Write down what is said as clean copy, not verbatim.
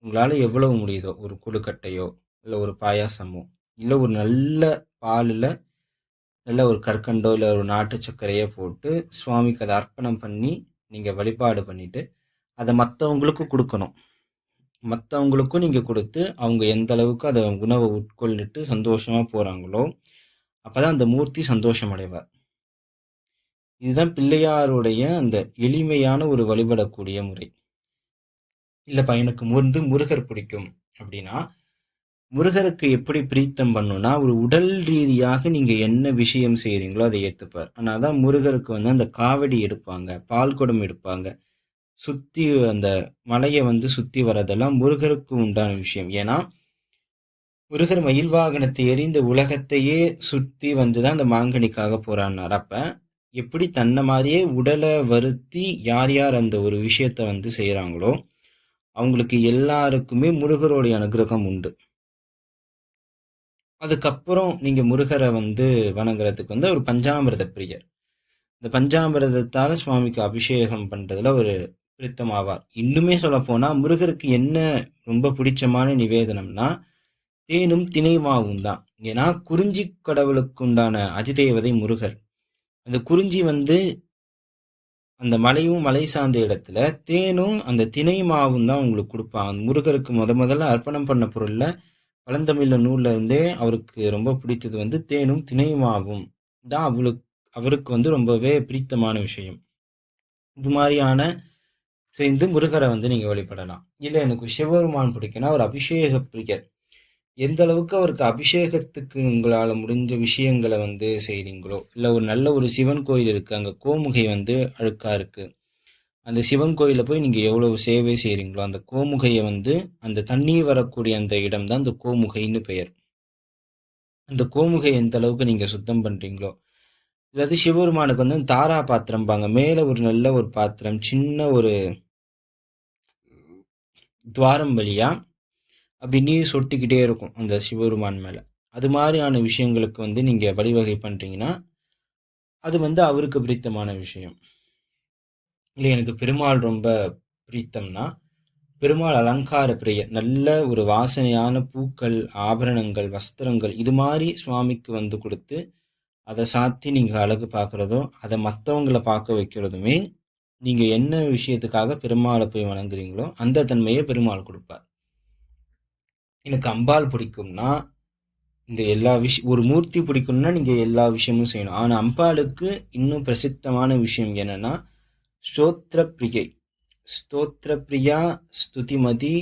உங்களால் எவ்வளவு முடியுதோ ஒரு கொழுக்கட்டையோ இல்லை ஒரு பாயாசமோ இல்லை ஒரு நல்ல பாலில் நல்ல ஒரு கற்கண்டோ இல்லை ஒரு நாட்டு சர்க்கரையோ போட்டு சுவாமிக்கு அதை அர்ப்பணம் பண்ணி நீங்கள் வழிபாடு பண்ணிவிட்டு அதை மற்றவங்களுக்கும் கொடுக்கணும். மற்றவங்களுக்கும் நீங்கள் கொடுத்து அவங்க எந்த அளவுக்கு அதை உணவை உட்கொள்ளிட்டு சந்தோஷமாக போகிறாங்களோ அப்போ தான் அந்த மூர்த்தி சந்தோஷம் அடைவார். இதுதான் பிள்ளையாருடைய அந்த எளிமையான ஒரு வழிபடக்கூடிய முறை. இல்லைப்பா எனக்கு முருகர் பிடிக்கும் அப்படின்னா, முருகருக்கு எப்படி பிரீத்தம் பண்ணணும்னா, ஒரு உடல் ரீதியாக நீங்கள் என்ன விஷயம் செய்கிறீங்களோ அதை ஏற்றுப்பார். ஆனால் தான் முருகருக்கு வந்து அந்த காவடி எடுப்பாங்க, பால் குடம் எடுப்பாங்க, சுற்றி அந்த மலையை வந்து சுற்றி வரதெல்லாம் முருகருக்கு உண்டான விஷயம். ஏன்னா முருகர் மயில் வாகனத்தை எறிந்த உலகத்தையே சுற்றி வந்து தான் அந்த மாங்கனிக்காக போராடினார். அப்போ எப்படி தன்னை மாதிரியே உடலை வருத்தி யார் யார் அந்த ஒரு விஷயத்த வந்து செய்கிறாங்களோ அவங்களுக்கு எல்லாருக்குமே முருகருடைய அனுகிரகம் உண்டு. அதுக்கப்புறம் நீங்கள் முருகரை வந்து வணங்குறதுக்கு வந்து ஒரு பஞ்சாமிரத பிரியர். இந்த பஞ்சாமிரதத்தால் சுவாமிக்கு அபிஷேகம் பண்ணுறதுல ஒரு பிரித்தமாவார். இன்னுமே சொல்லப்போனால் முருகருக்கு என்ன ரொம்ப பிடிச்சமான நிவேதனம்னா தேனும் திணைமாவும் தான். ஏன்னா குறிஞ்சி கடவுளுக்கு உண்டான அதிதேவதை முருகர். அந்த குறிஞ்சி வந்து அந்த மலையும் மலை சார்ந்த இடத்துல தேனும் அந்த திணை மாவும் தான் உங்களுக்கு கொடுப்பாங்க. முருகருக்கு முதல்ல அர்ப்பணம் பண்ண பொருள்ல பழந்தமிழ் நூல்ல இருந்தே அவருக்கு ரொம்ப பிடித்தது வந்து தேனும் திணை மாவும் தான். அவருக்கு வந்து ரொம்பவே பிடித்தமான விஷயம். இது மாதிரியான சேர்ந்து முருகரை வந்து நீங்க வழிபடலாம். இல்லை எனக்கு சிவபெருமான் பிடிக்குன்னா ஒரு அபிஷேக பிரியர். எந்த அளவுக்கு அவருக்கு அபிஷேகத்துக்கு உங்களால் முடிஞ்ச விஷயங்களை வந்து செய்கிறீங்களோ, இல்லை ஒரு நல்ல ஒரு சிவன் கோயில் இருக்குது, அங்கே கோமுகை வந்து அழுக்காக இருக்குது, அந்த சிவன் கோயிலில் போய் நீங்கள் எவ்வளவு சேவை செய்கிறீங்களோ அந்த கோமுகையை வந்து அந்த தண்ணீர் வரக்கூடிய அந்த இடம் தான் அந்த கோமுகைன்னு பெயர். அந்த கோமுகை எந்த அளவுக்கு நீங்கள் சுத்தம் பண்ணுறீங்களோ, இல்லாது சிவபெருமானுக்கு வந்து தாரா பாத்திரம்பாங்க, மேலே ஒரு நல்ல ஒரு பாத்திரம் சின்ன ஒரு துவாரம் வழியா அப்படி நீர் சொட்டிக்கிட்டே இருக்கும் அந்த சிவபெருமான் மேலே. அது மாதிரியான விஷயங்களுக்கு வந்து நீங்கள் வழிவகை பண்ணுறீங்கன்னா அது வந்து அவருக்கு பிடித்தமான விஷயம். இல்லை எனக்கு பெருமாள் ரொம்ப பிடித்தம்னா பெருமாள் அலங்கார பிரியர். நல்ல ஒரு வாசனையான பூக்கள், ஆபரணங்கள், வஸ்திரங்கள் இது மாதிரி சுவாமிக்கு வந்து கொடுத்து அதை சாத்தி நீங்கள் அழகு பார்க்குறதோ அதை மற்றவங்களை பார்க்க வைக்கிறதுமே நீங்கள் என்ன விஷயத்துக்காக பெருமாளை போய் வணங்குறீங்களோ அந்த தன்மையை பெருமாள் கொடுப்பார். எனக்கு அம்பாள் பிடிக்கும்னா இந்த எல்லா ஒரு மூர்த்தி பிடிக்கும்னா நீங்கள் எல்லா விஷயமும் செய்யணும். ஆனால் அம்பாளுக்கு இன்னும் பிரசித்தமான விஷயம் என்னன்னா ஸ்தோத்திர பிரியை. ஸ்தோத்திர பிரியா ஸ்துதிமதி